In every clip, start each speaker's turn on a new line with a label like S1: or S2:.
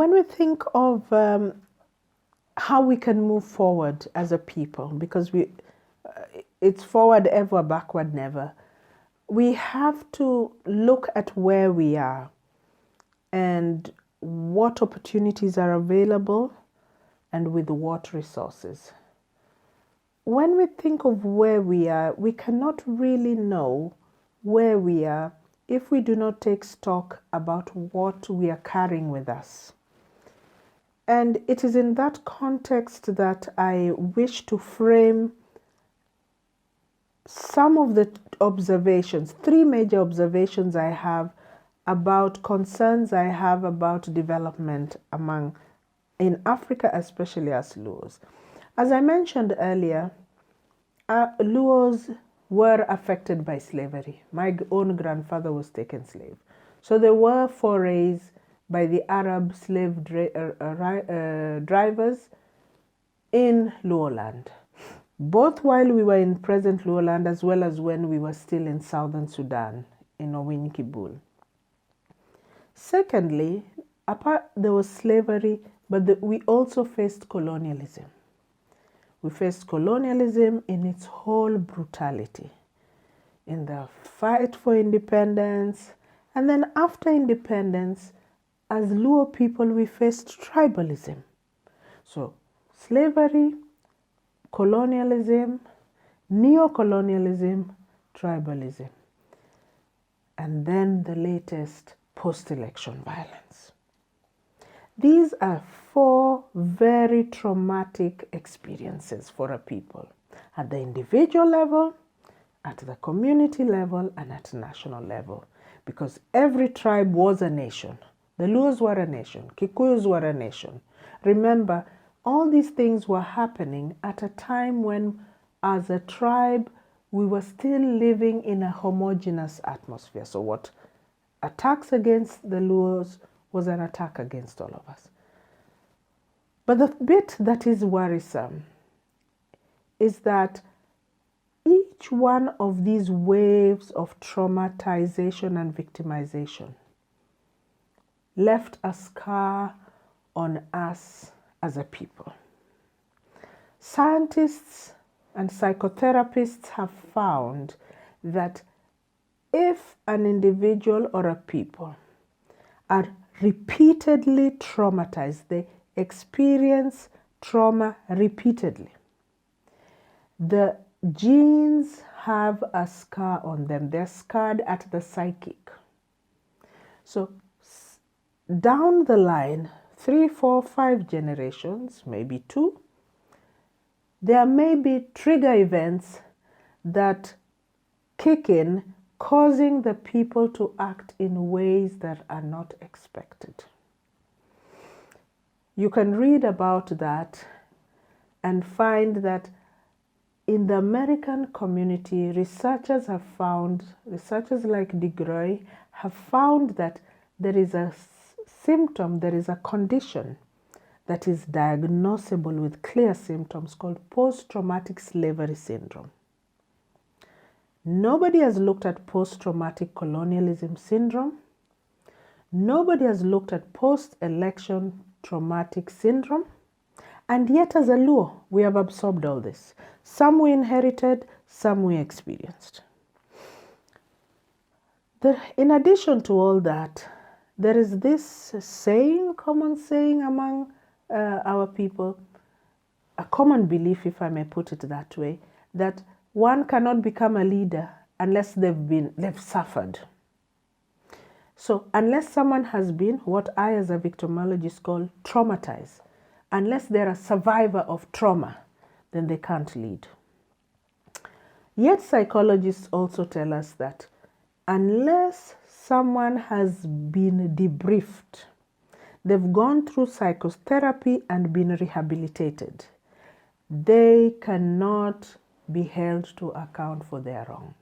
S1: when we think of how we can move forward as a people, because it's forward ever, backward never, we have to look at where we are and what opportunities are available and with what resources. When we think of where we are, we cannot really know where we are if we do not take stock about what we are carrying with us. And it is in that context that I wish to frame some of the observations, 3 major observations I have about concerns I have about development in Africa, especially as Luos. As I mentioned earlier, Luos were affected by slavery. My own grandfather was taken slave. So there were forays by the Arab slave drivers in Luo land, both while we were in present Luo land as well as when we were still in southern Sudan, in Owinkibul. Secondly, there was slavery, but we also faced colonialism. We faced colonialism in its whole brutality, in the fight for independence, and then after independence, as Luo people, we faced tribalism. So slavery, colonialism, neo-colonialism, tribalism, and then the latest, post-election violence. These are 4 very traumatic experiences for a people at the individual level, at the community level, and at national level, because every tribe was a nation. The Luos were a nation, Kikuyus were a nation. Remember, all these things were happening at a time when, as a tribe, we were still living in a homogeneous atmosphere. So what attacks against the Luos was an attack against all of us. But the bit that is worrisome is that each one of these waves of traumatization and victimization left a scar on us as a people. Scientists and psychotherapists have found that if an individual or a people are repeatedly traumatized, they experience trauma repeatedly, the genes have a scar on them. They're scarred at the psychic. So down the line, 3, 4, 5 generations, maybe 2, there may be trigger events that kick in, causing the people to act in ways that are not expected. You can read about that and find that in the American community, researchers like DeGroy have found that there is a symptom, there is a condition that is diagnosable with clear symptoms called post-traumatic slavery syndrome. Nobody has looked at post-traumatic colonialism syndrome. Nobody has looked at post-election traumatic syndrome. And yet as a Luo, we have absorbed all this. Some we inherited, some we experienced. In addition to all that, there is this saying, common saying among our people, a common belief, if I may put it that way, that one cannot become a leader unless they've suffered. So unless someone has been what I as a victimologist call traumatized, unless they're a survivor of trauma, then they can't lead. Yet psychologists also tell us that unless someone has been debriefed, they've gone through psychotherapy and been rehabilitated, they cannot be held to account for their wrong.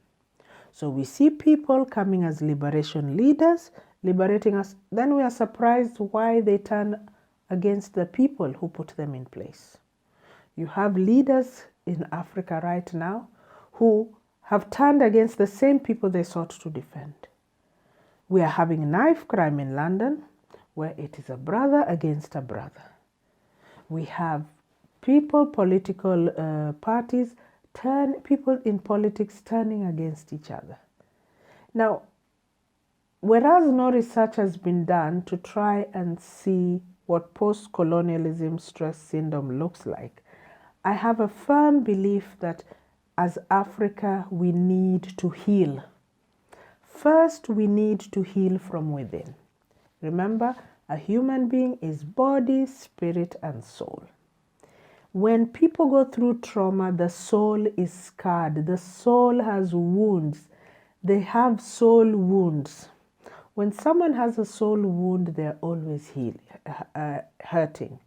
S1: So we see people coming as liberation leaders, liberating us, then we are surprised why they turn against the people who put them in place. You have leaders in Africa right now who have turned against the same people they sought to defend. We are having knife crime in London. where it is a brother against a brother. We have people, political parties, people in politics turning against each other. Now, whereas no research has been done to try and see what post-colonialism stress syndrome looks like, I have a firm belief that as Africa, we need to heal. First, we need to heal from within. Remember, a human being is body, spirit, and soul. When people go through trauma, the soul is scarred. The soul has wounds. They have soul wounds. When someone has a soul wound, they're always hurting.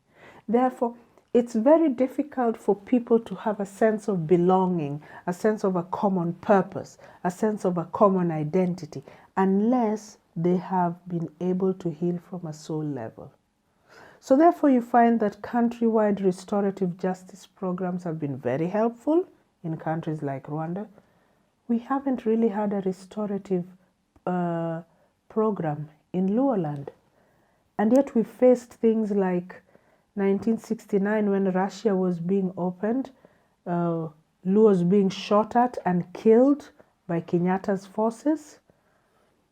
S1: Therefore, it's very difficult for people to have a sense of belonging, a sense of a common purpose, a sense of a common identity, unless they have been able to heal from a soul level. So therefore, you find that countrywide restorative justice programs have been very helpful in countries like Rwanda. We haven't really had a restorative program in Luoland. And yet we faced things like 1969 when Russia was being opened, Luos being shot at and killed by Kenyatta's forces.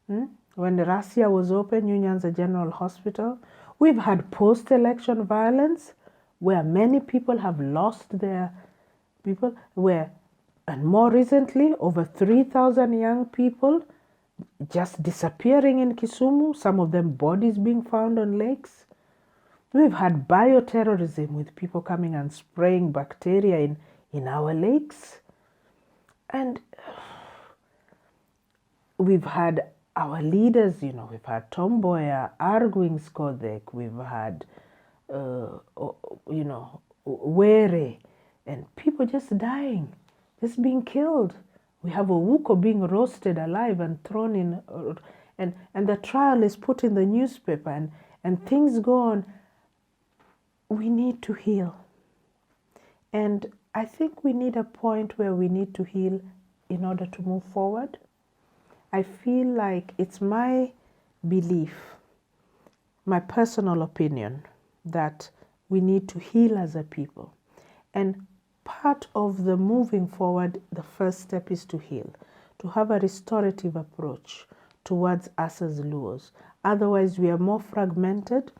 S1: When Russia was opened, Nyanza General Hospital. We've had post-election violence where many people have lost their people, and more recently, over 3,000 young people just disappearing in Kisumu, some of them bodies being found on lakes. We've had bioterrorism with people coming and spraying bacteria in our lakes. And we've had our leaders, we've had Tom Mboya arguing Skodek, we've had, Were, and people just dying, just being killed. We have Owuko being roasted alive and thrown in, and the trial is put in the newspaper, and things go on. We need to heal. And I think we need a point where we need to heal in order to move forward. I feel like it's my belief, my personal opinion, that we need to heal as a people. And part of the moving forward, the first step is to heal, to have a restorative approach towards us as Luos. Otherwise, we are more fragmented.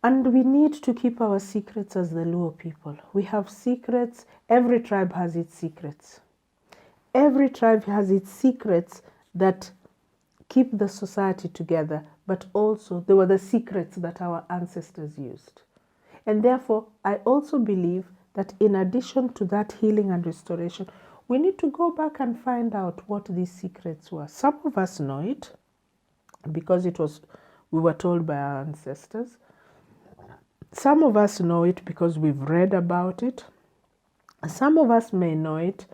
S1: And we need to keep our secrets as the Luo people. We have secrets. Every tribe has its secrets. Every tribe has its secrets that keep the society together, but also they were the secrets that our ancestors used. And therefore, I also believe that in addition to that healing and restoration, we need to go back and find out what these secrets were. Some of us know it because we were told by our ancestors. Some of us know it because we've read about it. Some of us may know it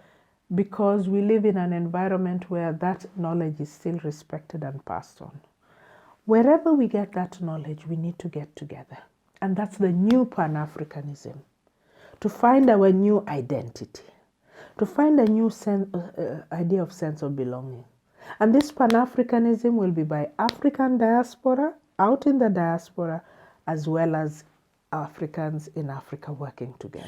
S1: because we live in an environment where that knowledge is still respected and passed on. Wherever we get that knowledge, we need to get together. And that's the new Pan-Africanism. To find our new identity. To find a new idea of sense of belonging. And this Pan-Africanism will be by African diaspora, out in the diaspora, as well as Africans in Africa working together.